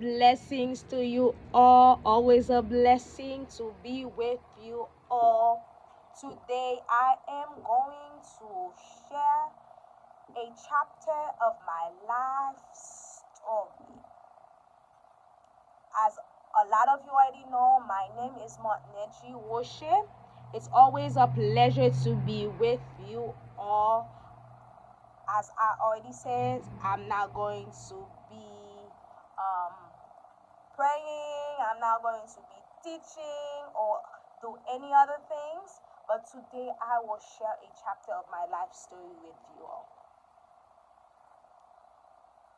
blessings to you all. Always a blessing to be with you all. Today I am going to share a chapter of my life story. As a lot of you already know, my name is Marth-Nedgie Rocher. It's always a pleasure to be with you all. As I already said, I'm not going to be um, praying, I'm not going to be teaching or do any other things, but today I will share a chapter of my life story with you all.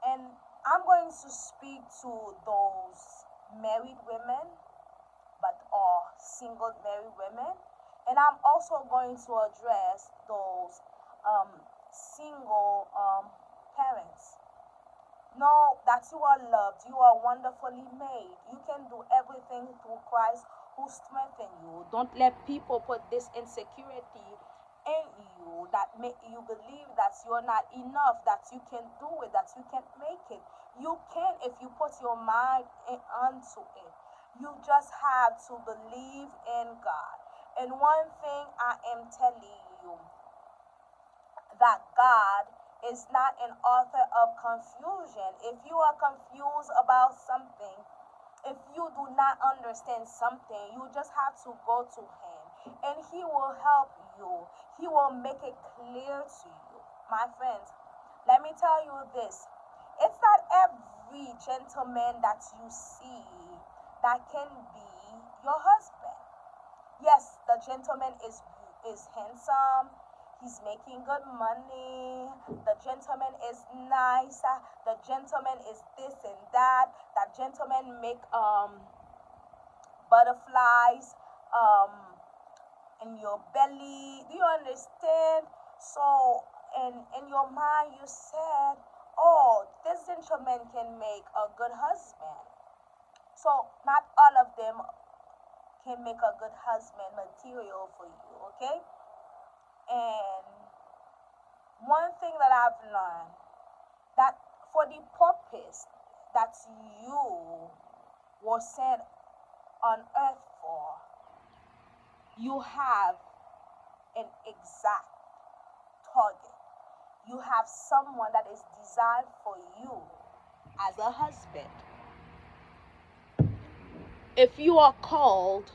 And I'm going to speak to those married women, but are single married women. And I'm also going to address those single parents. Know that you are loved, you are wonderfully made. You can do everything through Christ who strengthens you. Don't let people put this insecurity in you that make you believe that you're not enough, that you can do it, that you can't make it. You can if you put your mind onto it. You just have to believe in God. And one thing I am telling you, that God is not an author of confusion. If you are confused about something, if you do not understand something, you just have to go to Him and He will help you. He will make it clear to you. My friends, let me tell you this. It's not every gentleman that you see that can be your husband. Yes, the gentleman is handsome. He's making good money. The gentleman is nice. The gentleman is this and that. That gentleman make butterflies in your belly. Do you understand? So in your mind you said, oh, this gentleman can make a good husband. So not all of them can make a good husband material for you, okay? And one thing that I've learned, that for the purpose that you were sent on earth for, you have an exact target. You have someone that is designed for you as a husband. If you are called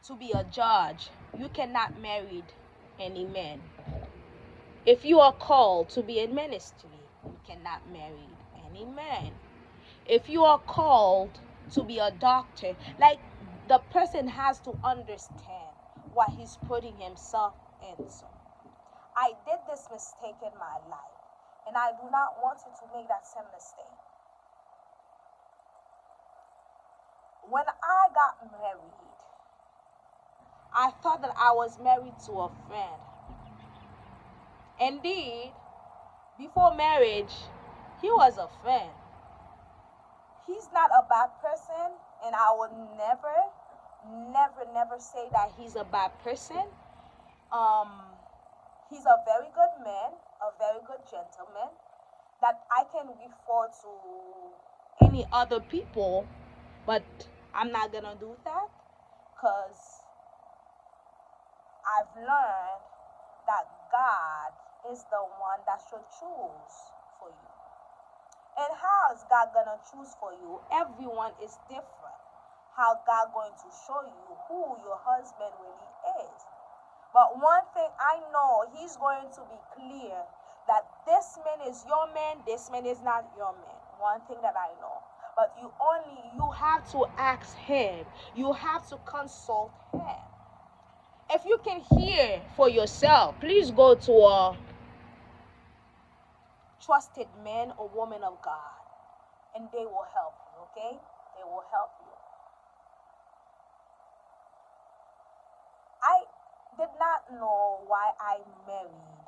to be a judge, you cannot marry any man. If you are called to be in ministry, you cannot marry any man. If you are called to be a doctor, like, the person has to understand what he's putting himself into. I did this mistake in my life, and I do not want you to make that same mistake. When I got married, I thought that I was married to a friend. Indeed, before marriage, he was a friend. He's not a bad person, and I would never say that he's a bad person. He's a very good man, a very good gentleman that I can refer to any other people, but I'm not gonna do that because I've learned that God is the one that should choose for you. And how is God gonna choose for you? Everyone is different. How God going to show you who your husband really is? But one thing I know, He's going to be clear that this man is your man, this man is not your man. One thing that I know. But you have to ask Him. You have to consult Him. If you can hear for yourself, please go to a trusted man or woman of God, and they will help you, okay? They will help you. I did not know why I married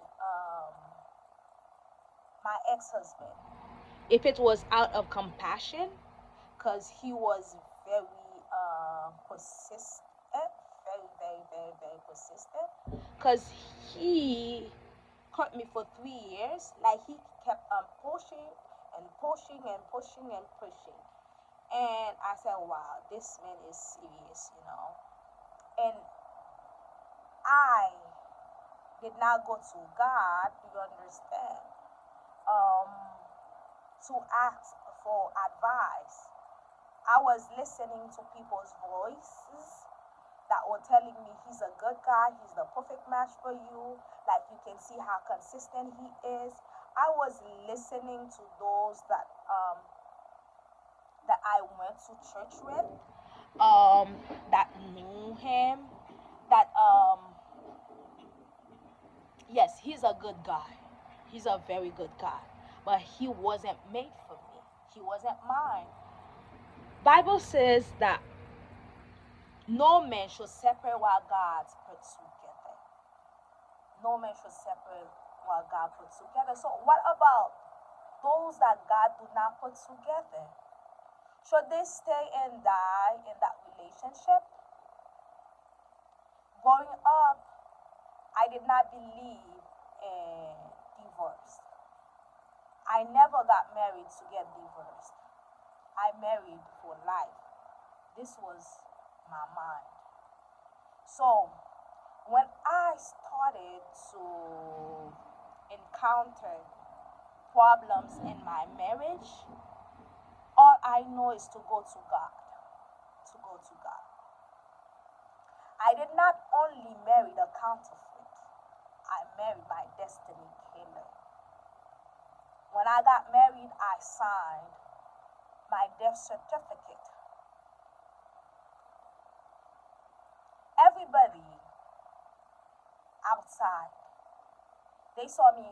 my ex-husband. If it was out of compassion, because he was very persistent, very persistent, because he hurt me for 3 years. Like, he kept pushing and pushing and pushing and pushing. And I said, wow, this man is serious, you know. And I did not go to God, do you understand? Um, to ask for advice. I was listening to people's voices that were telling me he's a good guy, he's the perfect match for you. Like you can see how consistent he is. I was listening to those that I went to church with, that knew him, that yes, he's a good guy. He's a very good guy. But he wasn't made for me. He wasn't mine. Bible says that no man should separate what God's put together. No man should separate what God put together. So what about those that God do not put together? Should they stay and die in that relationship? Growing up, I did not believe in divorce. I never got married to get divorced. I married for life. This was my mind. So when I started to encounter problems in my marriage, all I know is to go to God. To go to God. I did not only marry the counterfeit, I married my destiny killer. When I got married, I signed my death certificate. Everybody outside, they saw me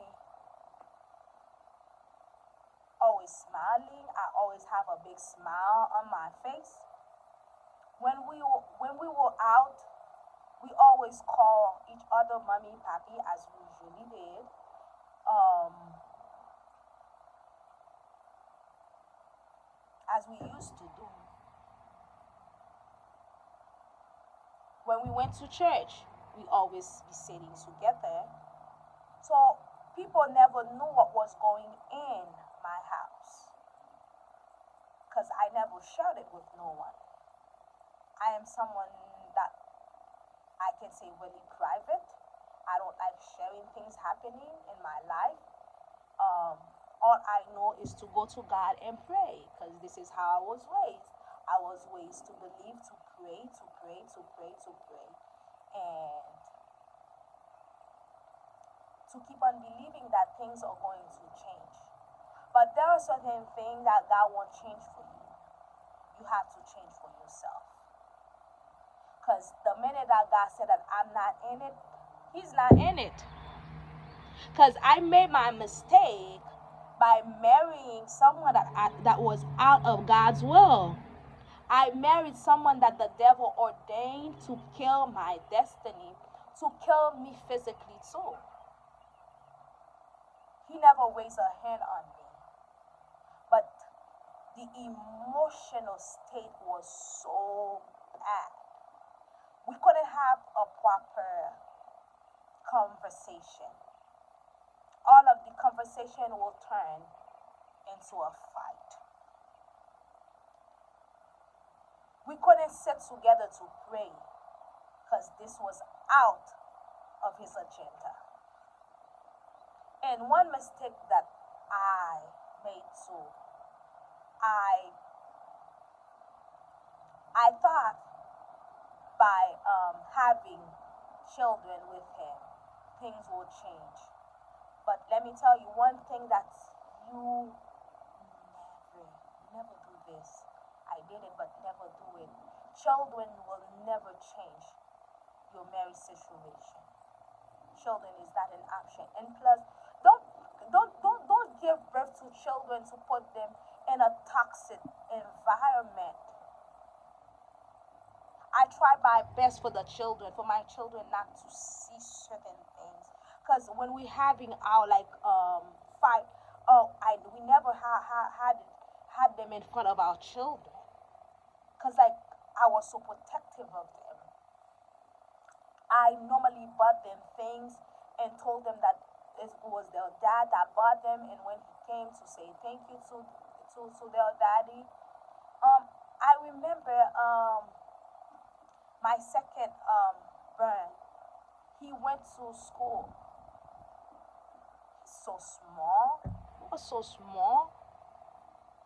always smiling. I always have a big smile on my face. When we were out, we always call each other mommy, papi, as we usually did. As we used to do. When we went to church, we always be sitting together. So people never knew what was going in my house because I never shared it with no one. I am someone that I can say really private. I don't like sharing things happening in my life. Um, all I know is to go to God and pray because this is how I was raised. I was raised to believe, to pray, to pray, to pray, to pray, and to keep on believing that things are going to change. But there are certain things that God won't change for you. You have to change for yourself. Because the minute that God said that I'm not in it, He's not in it. Because I made my mistake by marrying someone that was out of God's will. I married someone that the devil ordained to kill my destiny, to kill me physically too. He never raised a hand on me. But the emotional state was so bad. We couldn't have a proper conversation. All of the conversation will turn into a fight. We couldn't sit together to pray because this was out of his agenda. And one mistake that I made too, I thought by having children with him, things will change. But let me tell you one thing that you never do this. I did it, but never do it. Children will never change your marriage situation. Children is not an option. And plus, don't give birth to children to put them in a toxic environment. I try my best for the children, for my children not to see certain things. Because when we having our fight, we never had them in front of our children. Because I was so protective of them. I normally bought them things and told them that it was their dad that bought them, and when he came to say thank you to their daddy, I remember my second burn. He went to school. So small. He was so small.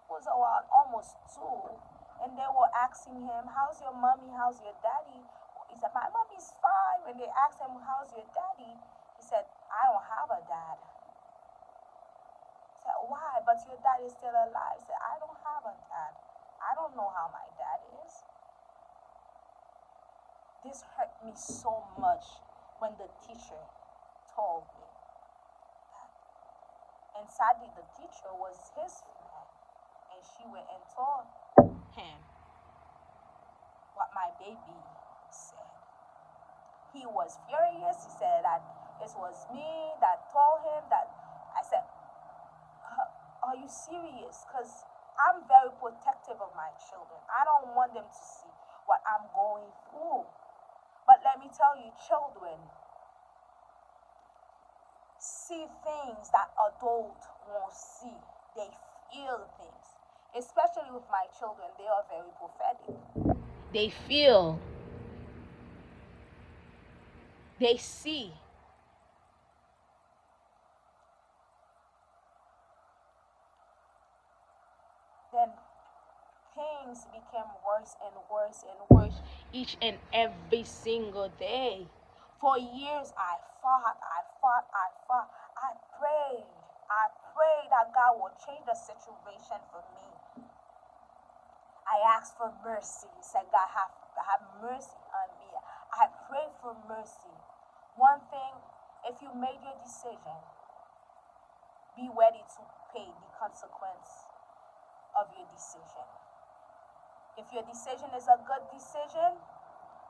He was around almost 2. And they were asking him, how's your mommy? How's your daddy? He said, my mommy's fine. When they asked him, how's your daddy? He said, I don't have a dad. He said, why? But your dad is still alive. He said, I don't have a dad. I don't know how my dad is. This hurt me so much when the teacher told me. And sadly, the teacher was his friend, and she went and told him what my baby said. He was furious. He said that it was me that told him that. I said, are you serious? Because I'm very protective of my children. I don't want them to see what I'm going through. But let me tell you, children see things that adults won't see. They feel things. Especially with my children, they are very prophetic. They feel, they see. Then things became worse and worse and worse each and every single day. For years, I fought. I prayed. I prayed that God will change the situation for me. I asked for mercy. Said, God, have mercy on me. I prayed for mercy. One thing, if you made your decision, be ready to pay the consequence of your decision. If your decision is a good decision,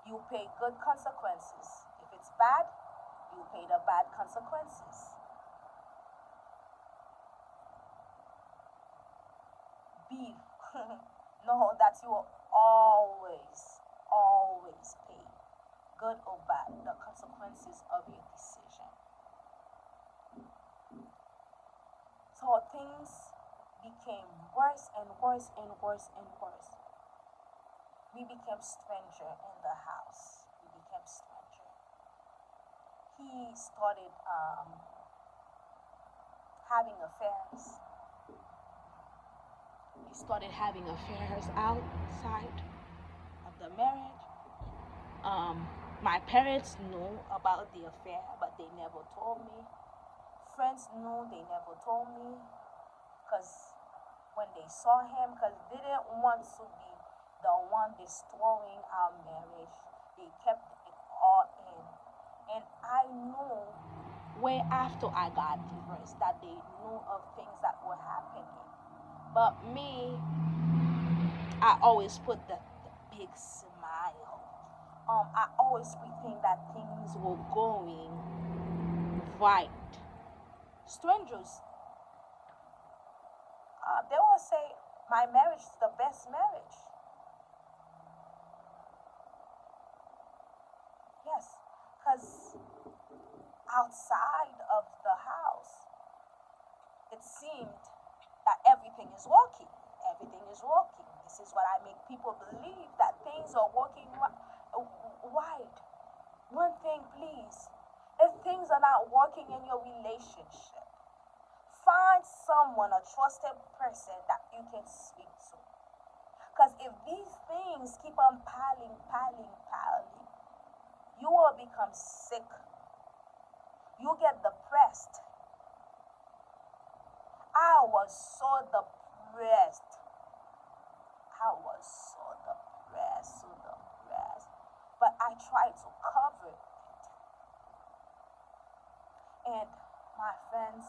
you pay good consequences. If it's bad, you pay the bad consequences. Be know that you will always pay, good or bad, the consequences of your decision. So things became worse and worse and worse and worse. We became stranger in the house. We became stranger. He started having affairs. He started having affairs outside of the marriage. My parents knew about the affair, but they never told me. Friends knew, they never told me. Because when they saw him, because they didn't want to be the one destroying our marriage, they kept it all in. And I knew way after I got divorced that they knew of things that were happening. But me, I always put the big smile. I always pretend that things were going right. Strangers, they will say my marriage is the best marriage. Yes, because outside of the house, it seemed that everything is working. Everything is working. This is what I make people believe, that things are working right. One thing, please. If things are not working in your relationship, find someone, a trusted person that you can speak to. Because if these things keep on piling, you will become sick. You get depressed. I was so depressed. I was so depressed, so depressed. But I tried to cover it. And my friends,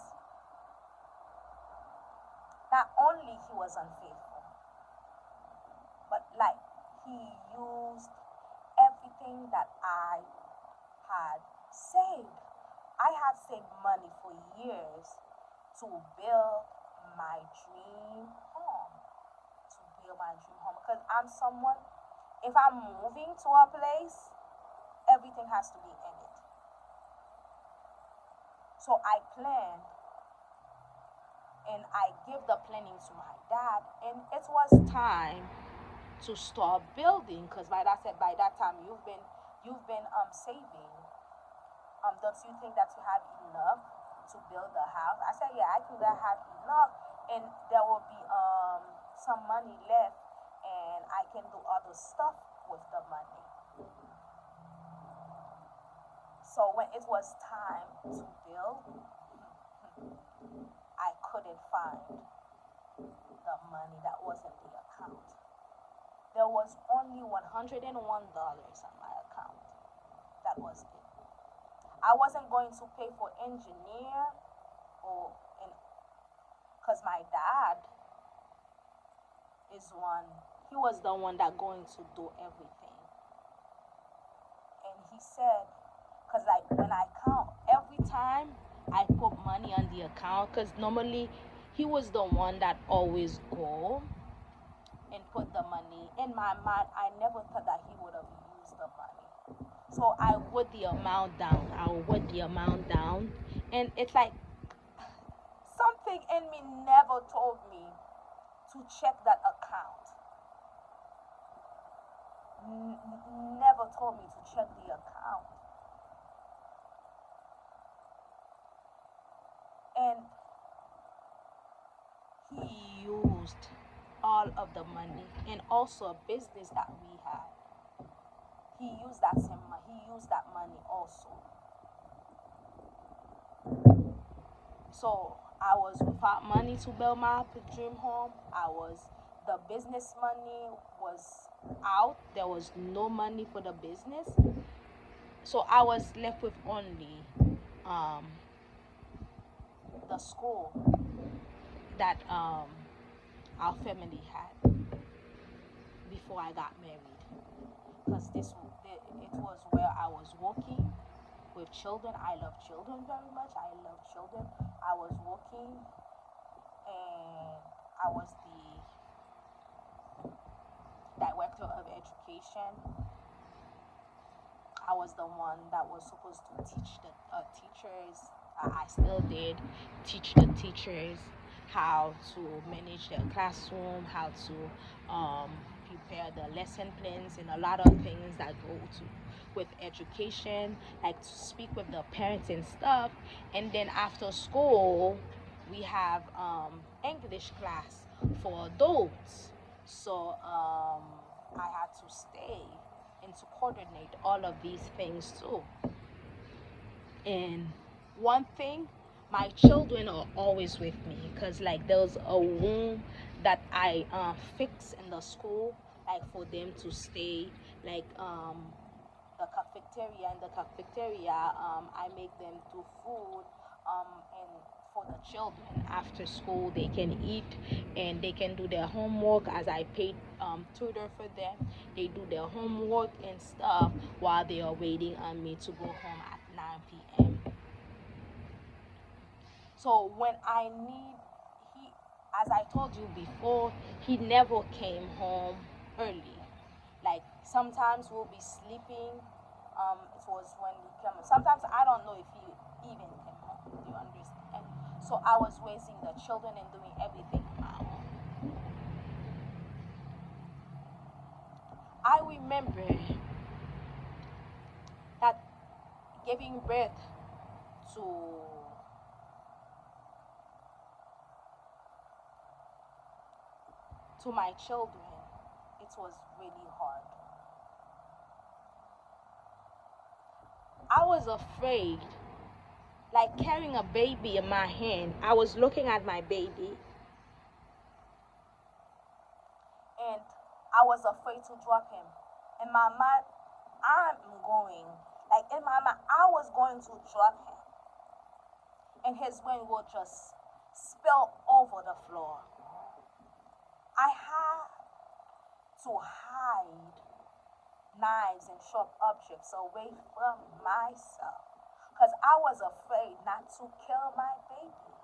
not only he was unfaithful, but like he used everything that I had saved. I had saved money for years to build my dream home. To build my dream home. Because I'm someone, if I'm moving to a place, everything has to be in it. So I planned and I gave the planning to my dad, and it was time to start building. Because by that time you've been saving. Don't you think that you have enough to build a house? I said, yeah, I think I have enough, and there will be some money left, and I can do other stuff with the money. So when it was time to build, I couldn't find the money that was in the account. There was only $101 on my account. That was it. I wasn't going to pay for engineer or because my dad is one. He was the one that going to do everything, and he said, because like when I count every time I put money on the account, because normally he was the one that always go and put the money in my mind. I never thought that he would have used the money. So I put the amount down. I will put the amount down. And it's like something in me never told me to check that account. Never told me to check the account. And he used all of the money, and also a business that we had. He used that same money. He used that money also. So I was without money to build my dream home. The business money was out. There was no money for the business. So I was left with only um, the school that our family had before I got married. Because it was where I was working with children. I love children very much. I love children. I was working, and I was the director of education. I was the one that was supposed to teach the teachers. I still did teach the teachers how to manage their classroom, how to prepare the lesson plans, and a lot of things that go to with education, like to speak with the parents and stuff. And then after school, we have English class for adults. So I had to stay and to coordinate all of these things too. And one thing, my children are always with me, because like there's a room that I fix in the school, like for them to stay, like the cafeteria. In the cafeteria, I make them do food, and for the children after school they can eat and they can do their homework, as I paid tutor for them. They do their homework and stuff while they are waiting on me to go home at 9 p.m. So when I need, he, as I told you before, he never came home early. Like sometimes we'll be sleeping. It was when he came. Sometimes I don't know if he even came home. Do you understand? So I was raising the children and doing everything on my own. I remember that giving birth to my children, it was really hard. I was afraid, like carrying a baby in my hand. I was looking at my baby, and I was afraid to drop him. In my mind, in my mind, I was going to drop him, and his brain will just spill over the floor. I had to hide knives and sharp objects away from myself, because I was afraid not to kill my baby.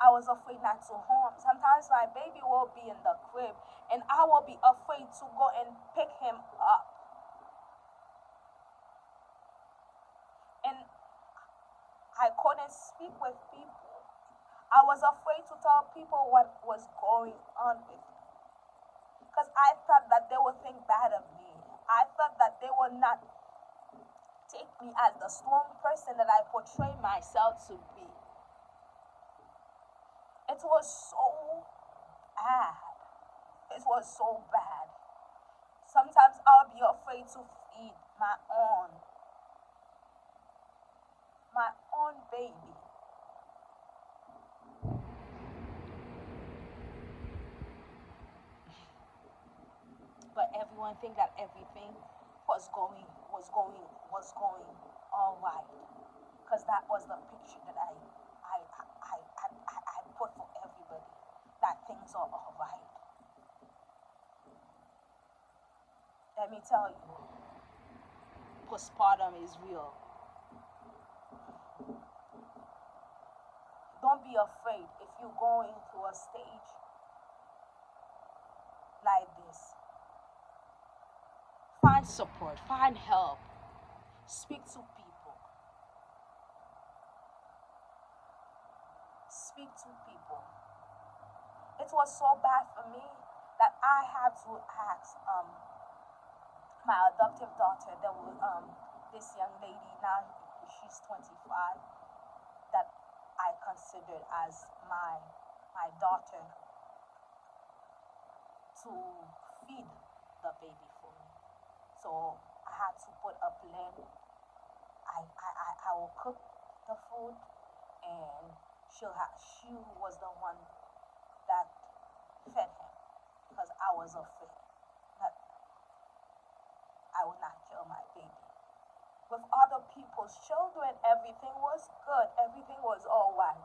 I was afraid not to harm. Sometimes my baby will be in the crib and I will be afraid to go and pick him up. even speak with people. I was afraid to tell people what was going on with me because I thought that they would think bad of me. I thought that they would not take me as the strong person that I portray myself to be. It was so bad. It was so bad. Sometimes I'll be afraid to feed my own baby. But everyone think that everything was going all right, because that was the picture that I put for everybody, that things are all right. Let me tell you, postpartum is real. Don't be afraid if you're going through a stage like this. Find support, find help, speak to people, speak to people. It was so bad for me that I had to ask my adoptive daughter. There was this young lady, now she's 25, that I considered as my daughter, to feed the baby for me. So I had to put a plan. I will cook the food, and she was the one that fed him, because I was afraid that I would not kill my baby. With other people's children, everything was good. Everything was all right.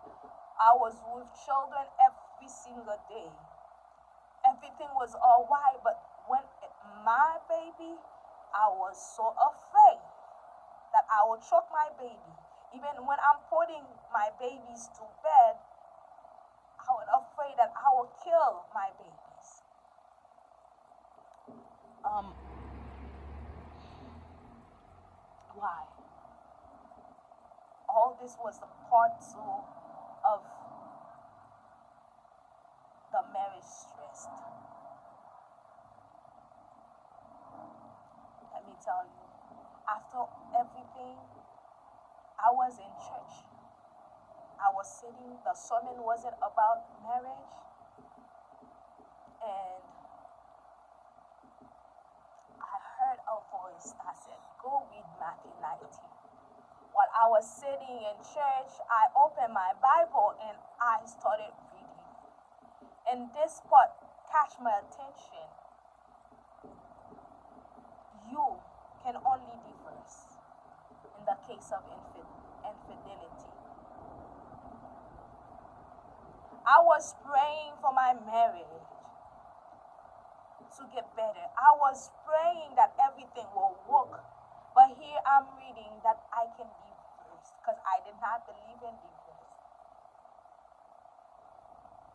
I was with children every single day. Everything was all right. But when my baby, I was so afraid that I would choke my baby. Even when I'm putting my babies to bed, I was afraid that I would kill my babies. Um, why? All this was a part two of the marriage stress. Let me tell you, after everything, I was in church. I was sitting, the sermon wasn't about marriage, and I heard a voice that said, "Go read Matthew 19." While I was sitting in church, I opened my Bible and I started reading. And this part catch my attention. You can only divorce in the case of infidelity. I was praying for my marriage to get better. I was praying that everything will work. But here I'm reading that I can divorce, because I did not believe in divorce.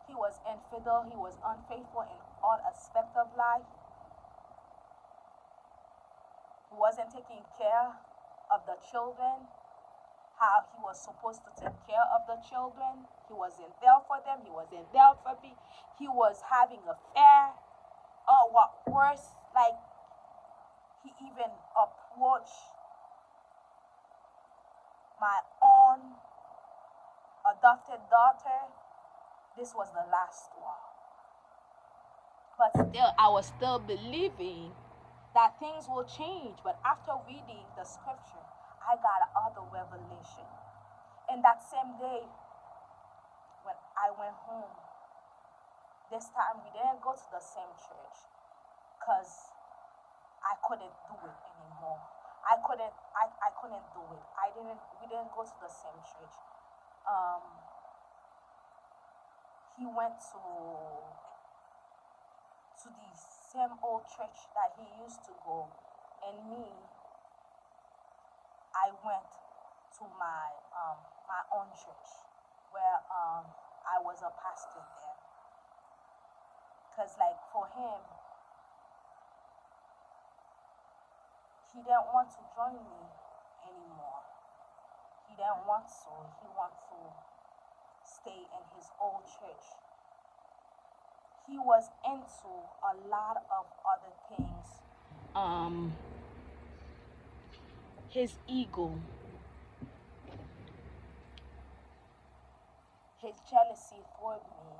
He was infidel, he was unfaithful in all aspects of life. He wasn't taking care of the children how he was supposed to take care of the children. He wasn't there for them, he wasn't there for me. He was having an affair. Or what worse, like he even approached my own adopted daughter. This was the last one. But still, I was still believing that things will change. But after reading the scripture, I got another revelation. And that same day, when I went home, this time we didn't go to the same church, because I couldn't do it anymore. I couldn't do it. We didn't go to the same church. Um he went to the same old church that he used to go, and me, I went to my own church, where I was a pastor there. Because like for him, he didn't want to join me anymore. He He didn't want to. He wanted to stay in his old church. He was into a lot of other things. His ego, his jealousy toward me,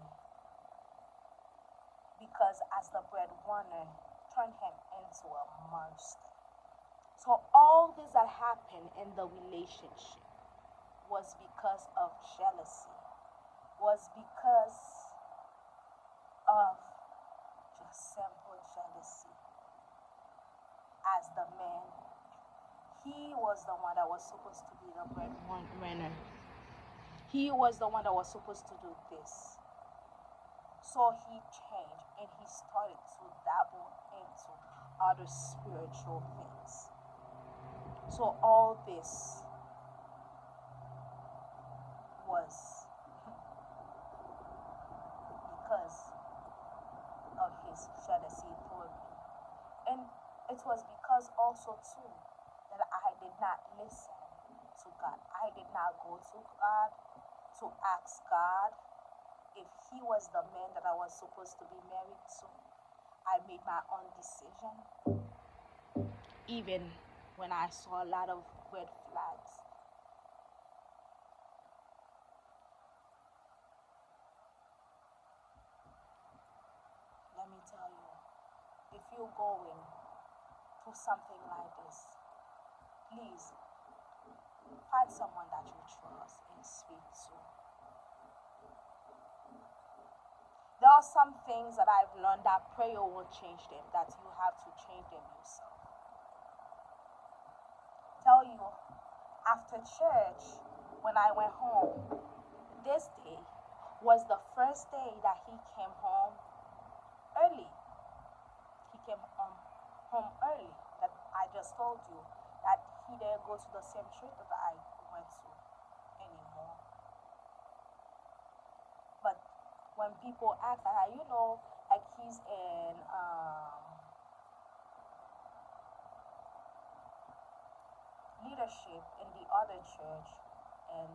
because as the breadwinner, turned him into a monster. So all this that happened in the relationship was because of jealousy, was because of just simple jealousy. As the man, he was the one that was supposed to be the breadwinner. He was the one that was supposed to do this. So he changed and he started to dabble into other spiritual things. So all this was because of his jealousy toward me. And it was because also too that I did not listen to God. I did not go to God to ask God if he was the man that I was supposed to be married to. I made my own decision, even when I saw a lot of red flags. Let me tell you, if you're going through something like this, please find someone that you trust and speak to. There are some things that I've learned that prayer won't change them, that you have to change them yourself. Tell you, after church, when I went home, this day was the first day that he came home early. He came home early. That I just told you that he didn't go to the same church that I went to anymore. But when people ask, like he's in leadership in the other church, and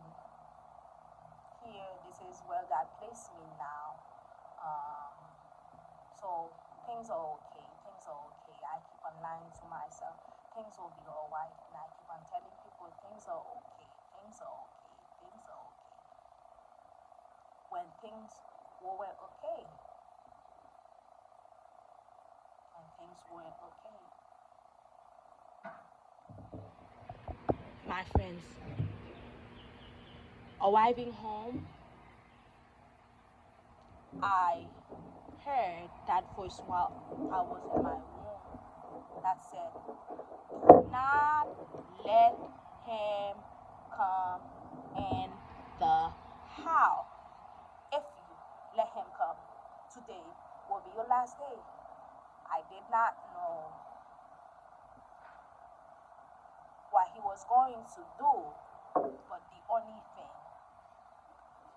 here this is where God placed me now. So things are okay. Things are okay. I keep on lying to myself. Things will be alright, and I keep on telling people things are okay. Things are okay. Things are okay. When things weren't okay. When things weren't okay. My friends, arriving home, I heard that voice while I was in my room that said, "Do not let him come in the house. If you let him come, today will be your last day." I did not know what he was going to do, but the only thing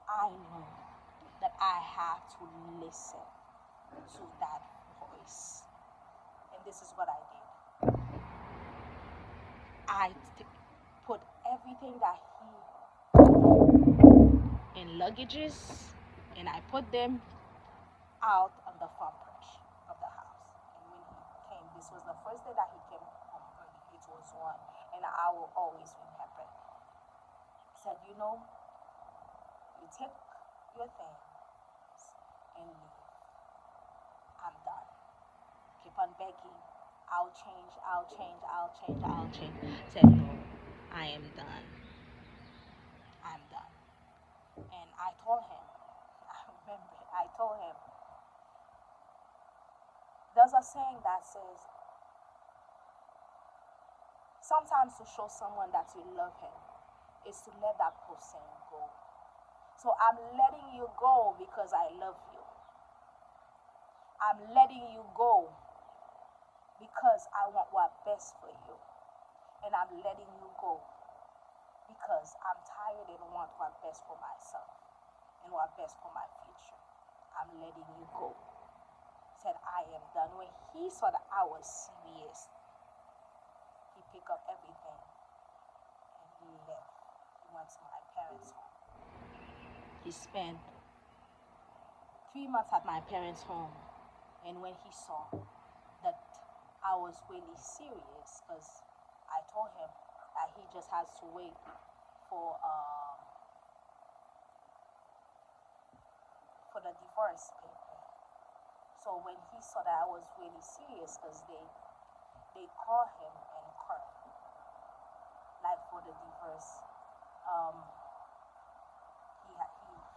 I know that I have to listen to that voice. And this is what I did. I put everything that he in luggages, and I put them out on the front porch of the house. And when he came, this was the first day that he came home early. It was one, and I will always remember. He said, "You take your things and leave. I'm done. Keep on begging. I'll change, I'll change, I'll change, I'll change." I said, "No, I am done. I'm done." And I told him, I remember, I told him, there's a saying that says, sometimes to show someone that you love him is to let that person go. So I'm letting you go because I love you. I'm letting you go because I want what's best for you. And I'm letting you go because I'm tired and want what's best for myself and what's best for my future. I'm letting you go. Said, I am done. When he saw that I was serious, he picked up everything and he left. He went went to my parents' home. He spent 3 months at my parents' home, and when he saw that I was really serious, because I told him that he just has to wait for the divorce paper. So when he saw that I was really serious, because they call him in court, like for the divorce,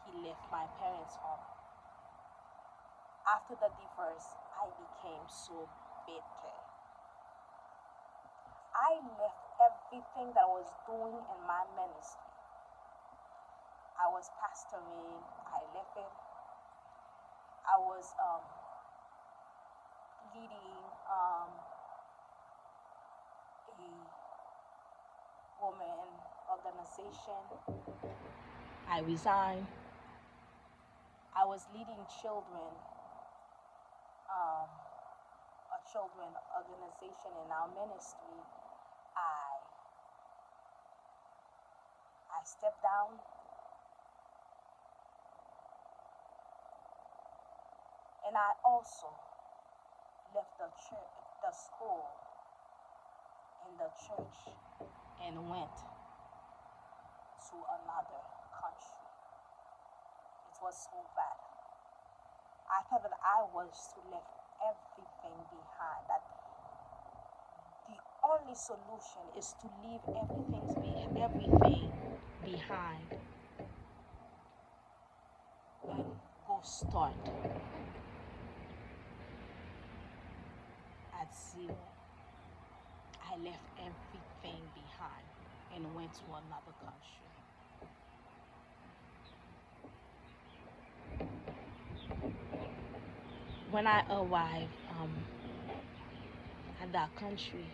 he left my parents' home. After the divorce, I became so bitter. I left everything that I was doing in my ministry. I was pastoring, I left it. I was leading a woman organization. I resigned. I was leading children, a children organization in our ministry. I stepped down, and I also left the church, the school, and the church, and went to another country. It was so bad. I thought that I was to leave everything behind, that the only solution is to leave everything behind and go start at zero. I left everything behind and went to another country. When I arrived at that country,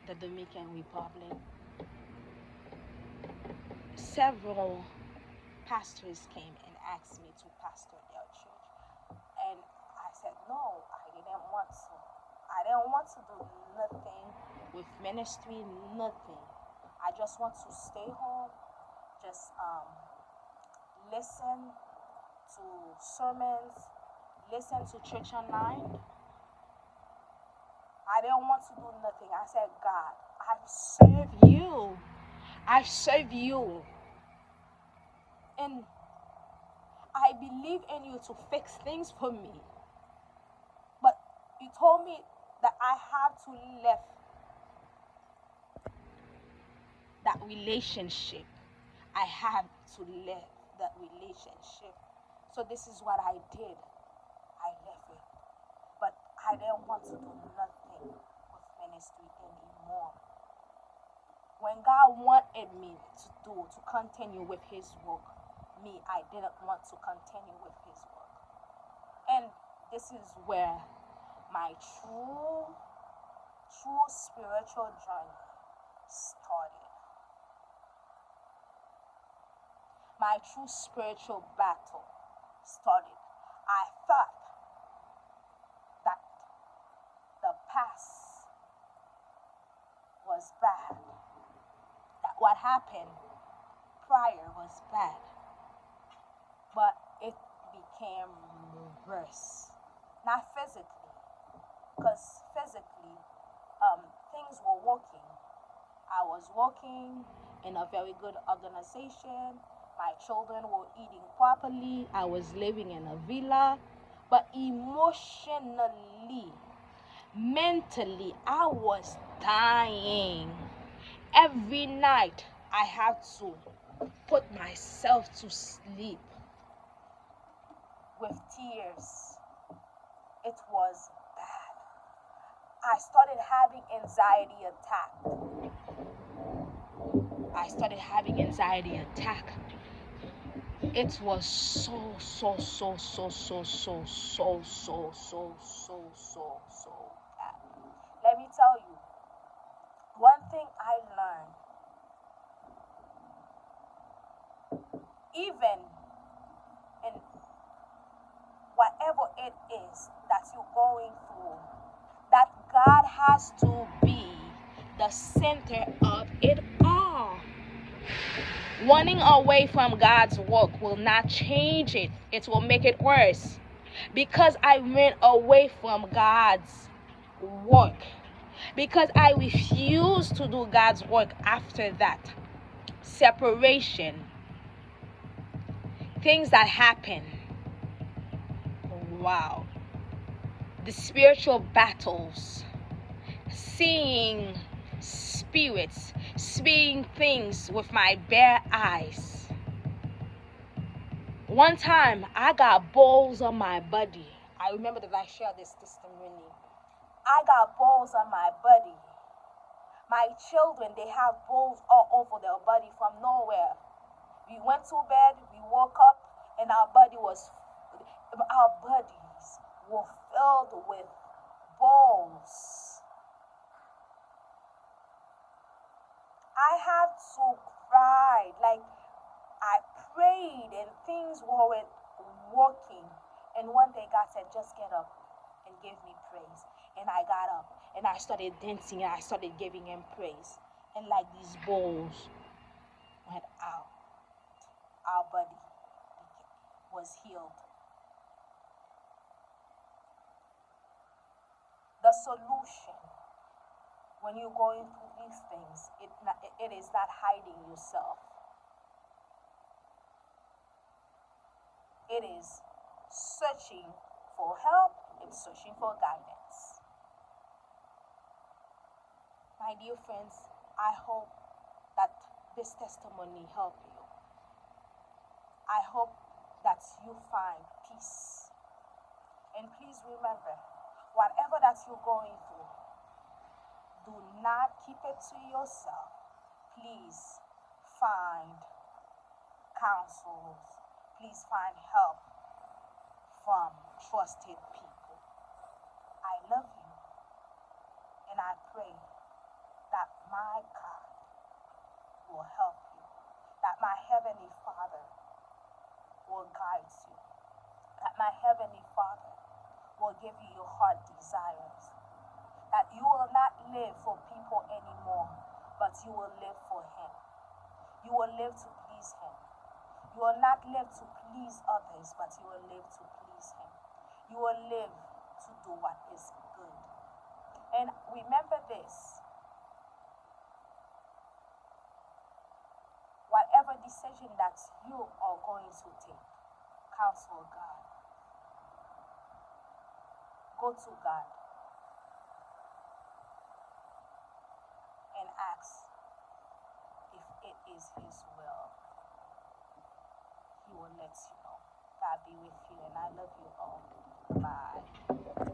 the Dominican Republic, several pastors came and asked me to pastor their church. And I said, no, I didn't want to. I didn't want to do nothing with ministry, nothing. I just want to stay home, just listen to sermons, listen to church online. I didn't want to do nothing. I said, God, I serve you. I serve you. And I believe in you to fix things for me. But you told me that I have to leave that relationship. I have to leave that relationship. So this is what I did. I left it. But I didn't want to do nothing with ministry anymore. When God wanted me to continue with his work, I didn't want to continue with his work. And this is where my true spiritual journey started. My true spiritual battle started. I thought that the past was bad, that what happened prior was bad, but it became worse. Not physically, because physically things were working. I was working in a very good organization. My children were eating properly. I was living in a villa. But emotionally, mentally, I was dying. Every night, I had to put myself to sleep with tears. It was bad. I started having anxiety attack. It was so bad. Let me tell you, one thing I learned, even in whatever it is that you're going through, that God has to be the center of it all. Running away from God's work will not change it. It will make it worse. Because I ran away from God's work. Because I refused to do God's work after that. Separation. Things that happen. Wow. The spiritual battles. Seeing spirits. Seeing things with my bare eyes. One time, I got balls on my body. I remember that I shared this testimony. I got balls on my body. My children, they have balls all over their body from nowhere. We went to bed, we woke up, and our bodies were filled with balls. I had to cry, like I prayed and things weren't working. And one day God said, just get up and give me praise. And I got up and I started dancing and I started giving him praise. And like these balls went out, our body was healed. The solution when you're going through these things, it is not hiding yourself. It is searching for help and searching for guidance. My dear friends, I hope that this testimony helped you. I hope that you find peace. And please remember, whatever that you're going through, do not keep it to yourself. Please find counsels. Please find help from trusted people. I love you, and I pray that my God will help you, that my Heavenly Father will guide you, that my Heavenly Father will give you your heart desires, that you will not live for people anymore, but you will live for Him. You will live to please Him. You will not live to please others, but you will live to please Him. You will live to do what is good. And remember this, whatever decision that you are going to take, counsel God. Go to God and ask if it is His will. He will let you.